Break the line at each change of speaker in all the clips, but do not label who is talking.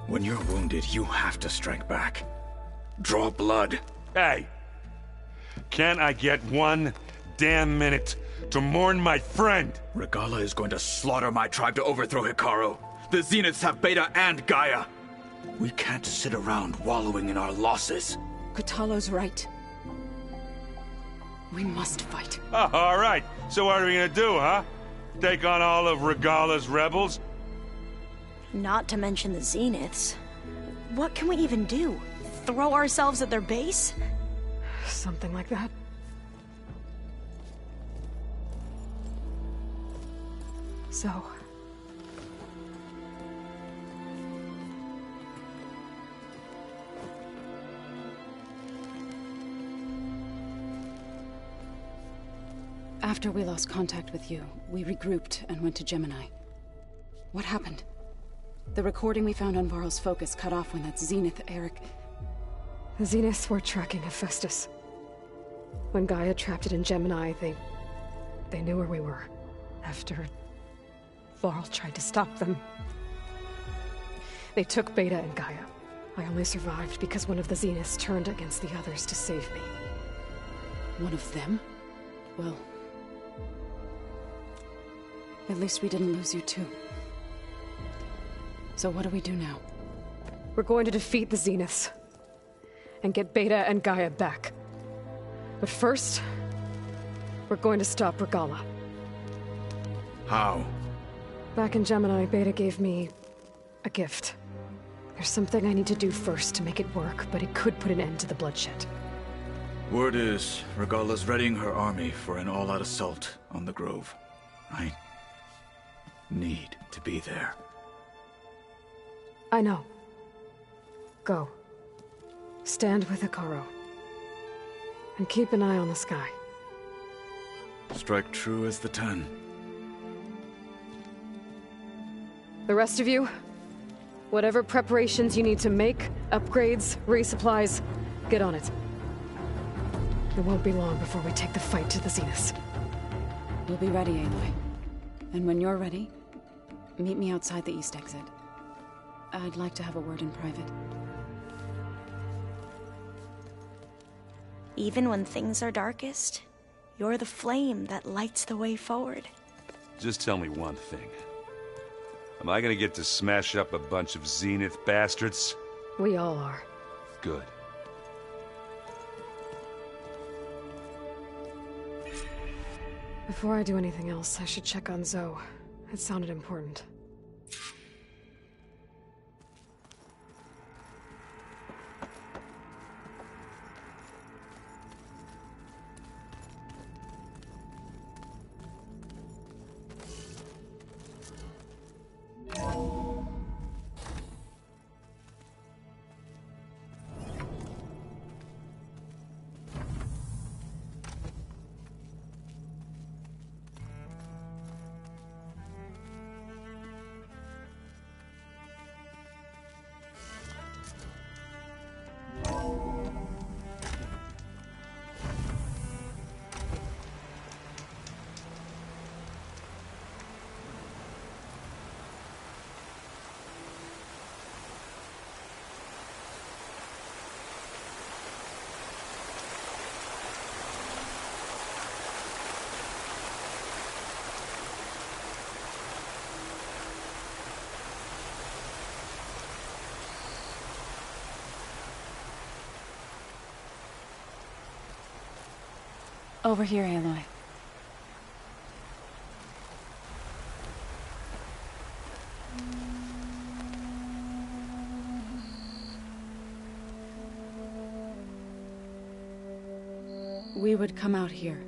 When you're wounded, you have to strike back. Draw blood.
Hey! Can't I get one damn minute to mourn my friend?
Regalla is going to slaughter my tribe to overthrow Hekarro. The Zeniths have Beta and Gaia. We can't sit around wallowing in our losses.
Kotallo's right. We must fight.
Oh, all right. So what are we gonna do, huh? Take on all of Regalla's rebels?
Not to mention the Zeniths. What can we even do? Throw ourselves at their base?
Something like that. So...
After we lost contact with you, we regrouped and went to Gemini. What happened? The recording we found on Varl's focus cut off when that Zenith, Eric...
The Zeniths were tracking Hephaestus. When Gaia trapped it in Gemini, they knew where we were. After... Varl tried to stop them. They took Beta and Gaia. I only survived because one of the Zeniths turned against the others to save me.
One of them? Well... At least we didn't lose you too. So what do we do now?
We're going to defeat the Zeniths. And get Beta and Gaia back. But first... we're going to stop Regalla.
How?
Back in Gemini, Beta gave me... a gift. There's something I need to do first to make it work, but it could put an end to the bloodshed.
Word is, Regalla's readying her army for an all-out assault on the Grove. I need to be there.
I know. Go. Stand with Hekarro. And keep an eye on the sky.
Strike true as the 10.
The rest of you, whatever preparations you need to make, upgrades, resupplies, get on it. It won't be long before we take the fight to the Zeniths.
We'll be ready, Aloy. And when you're ready, meet me outside the east exit. I'd like to have a word in private.
Even when things are darkest, you're the flame that lights the way forward.
Just tell me one thing. Am I gonna get to smash up a bunch of Zenith bastards?
We all are.
Good.
Before I do anything else, I should check on Zoe. It sounded important.
Over here, Aloy. We would come out here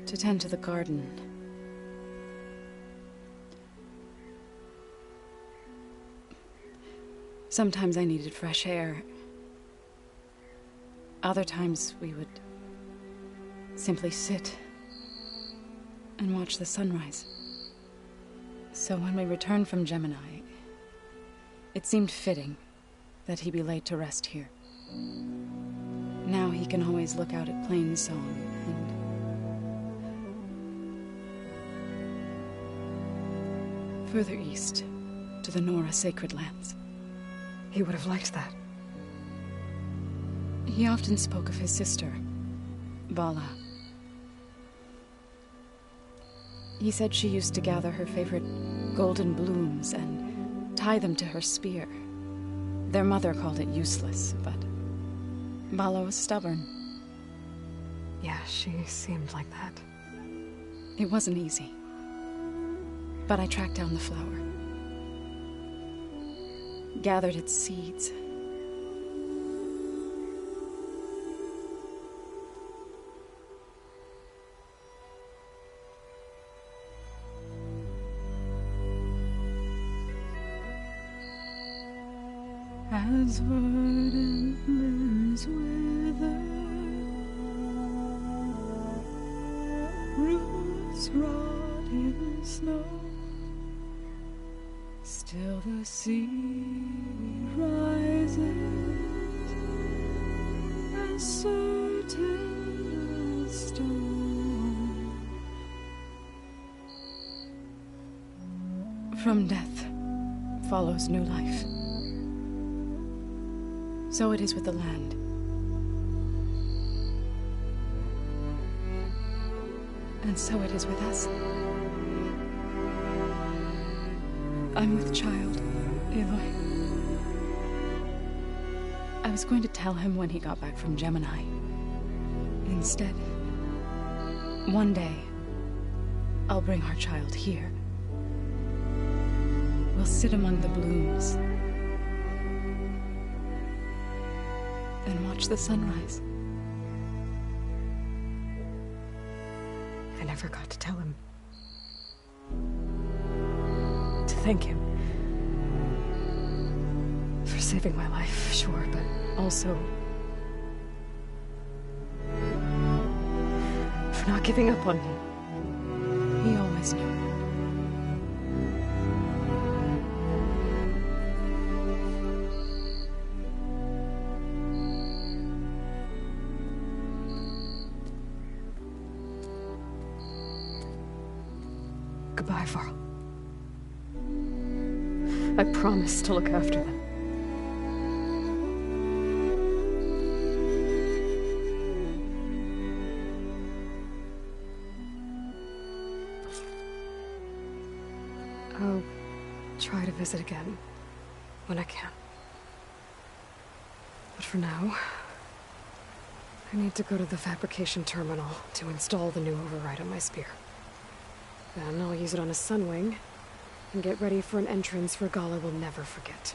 to tend to the garden. Sometimes I needed fresh air. Other times we would simply sit and watch the sunrise. So when we returned from Gemini, it seemed fitting that he be laid to rest here. Now he can always look out at Plainsong and further east to the Nora Sacred Lands.
He would have liked that.
He often spoke of his sister, Vala. He said she used to gather her favorite golden blooms and tie them to her spear. Their mother called it useless, but Vala was stubborn.
Yeah, she seemed like that.
It wasn't easy. But I tracked down the flower. Gathered its seeds. As verdant limbs wither, roots rot in snow, still the sea rises, as certain as stone. From death follows new life. So it is with the land. And so it is with us. I'm with child, Aloy. I was going to tell him when he got back from Gemini. Instead, one day, I'll bring our child here. We'll sit among the blooms and watch the sunrise.
I never got to tell him. To thank him. For saving my life, sure, but also for not giving up on me.
He always knew.
Goodbye, Varl. I promise to look after them. I'll try to visit again when I can. But for now, I need to go to the fabrication terminal to install the new override on my spear. Then I'll use it on a Sunwing, and get ready for an entrance Regalla will never forget.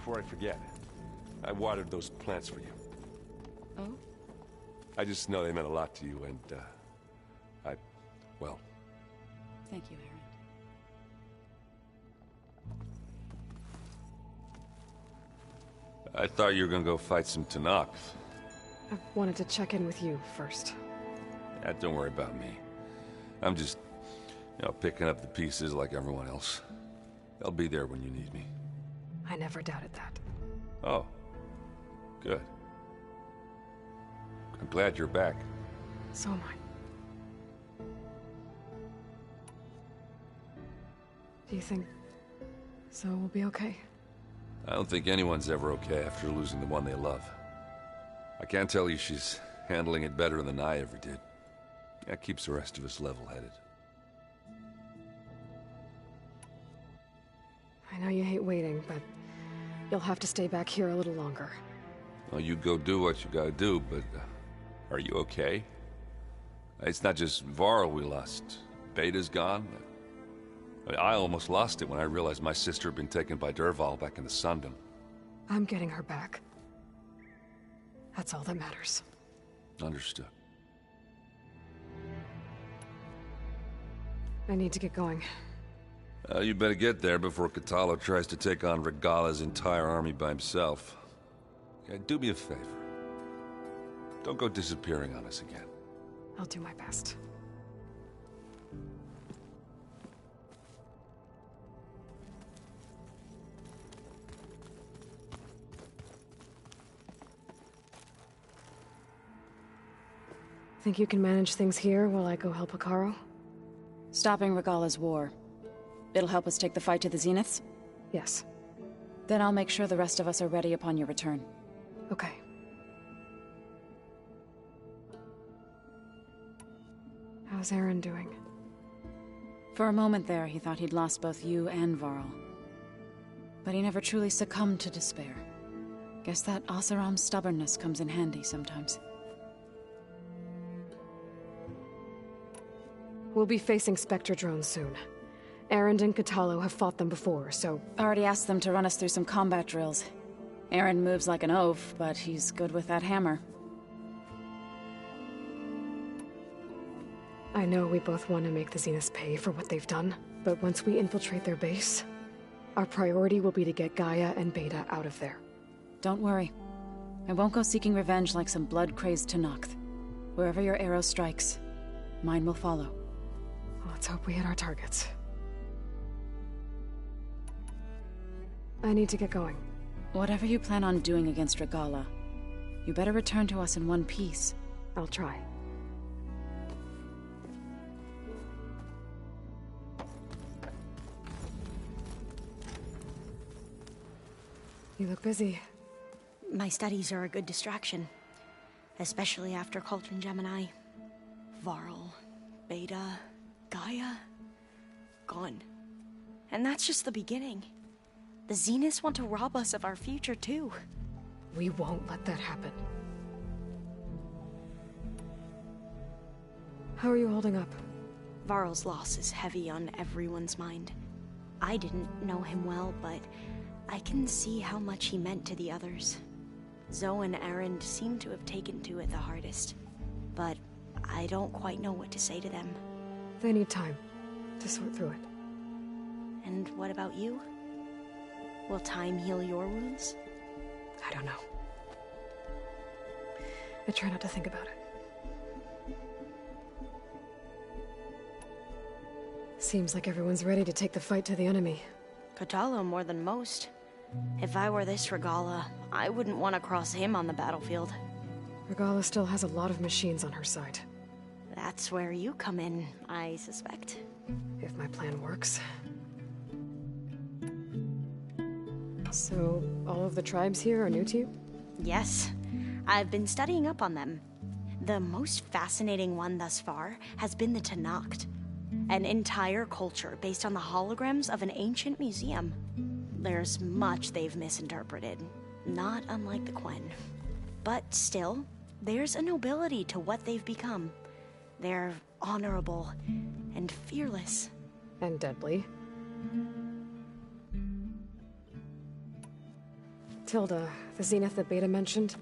before I forget. I watered those plants for you.
Oh?
I just know they meant a lot to you, and, well...
Thank you, Erend.
I thought you were gonna go fight some Tenakth.
I wanted to check in with you first.
Yeah, don't worry about me. I'm just, picking up the pieces like everyone else. I'll be there when you need me.
I never doubted that.
Oh. Good. I'm glad you're back.
So am I. Do you think Zoe will be okay?
I don't think anyone's ever okay after losing the one they love. I can't tell you she's handling it better than I ever did. That keeps the rest of us level-headed.
I know you hate waiting, but you'll have to stay back here a little longer.
Well, you go do what you gotta do, but are you okay? It's not just Varl we lost. Beta's gone. I almost lost it when I realized my sister had been taken by Dervahl back in the Sundom.
I'm getting her back. That's all that matters.
Understood.
I need to get going.
You better get there before Kotallo tries to take on Regalla's entire army by himself. Yeah, do me a favor. Don't go disappearing on us again.
I'll do my best. Think you can manage things here while I go help Hekarro?
Stopping Regalla's war. It'll help us take the fight to the Zeniths?
Yes.
Then I'll make sure the rest of us are ready upon your return.
Okay. How's Erend doing?
For a moment there, he thought he'd lost both you and Varl. But he never truly succumbed to despair. Guess that Oseram's stubbornness comes in handy sometimes.
We'll be facing Spectre drones soon. Erend and Kotallo have fought them before, so...
Already asked them to run us through some combat drills. Erend moves like an oaf, but he's good with that hammer.
I know we both want to make the Zeniths pay for what they've done, but once we infiltrate their base, our priority will be to get Gaia and Beta out of there.
Don't worry. I won't go seeking revenge like some blood-crazed Tenakth. Wherever your arrow strikes, mine will follow.
Let's hope we hit our targets. I need to get going.
Whatever you plan on doing against Regalla, you better return to us in one piece.
I'll try. You look busy.
My studies are a good distraction. Especially after Cauldron Gemini. Varl, Beta, Gaia, gone. And that's just the beginning. The Zeniths want to rob us of our future, too.
We won't let that happen. How are you holding up?
Varl's loss is heavy on everyone's mind. I didn't know him well, but I can see how much he meant to the others. Zoe and Erend seem to have taken to it the hardest, but I don't quite know what to say to them.
They need time to sort through it.
And what about you? Will time heal your wounds?
I don't know. I try not to think about it. Seems like everyone's ready to take the fight to the enemy.
Kotallo more than most. If I were this Regalla, I wouldn't want to cross him on the battlefield.
Regalla still has a lot of machines on her side.
That's where you come in, I suspect.
If my plan works. So, all of the tribes here are new to you?
Yes. I've been studying up on them. The most fascinating one thus far has been the Tenakth. An entire culture based on the holograms of an ancient museum. There's much they've misinterpreted, not unlike the Quen. But still, there's a nobility to what they've become. They're honorable and fearless.
And deadly. Tilda, the Zenith that Beta mentioned,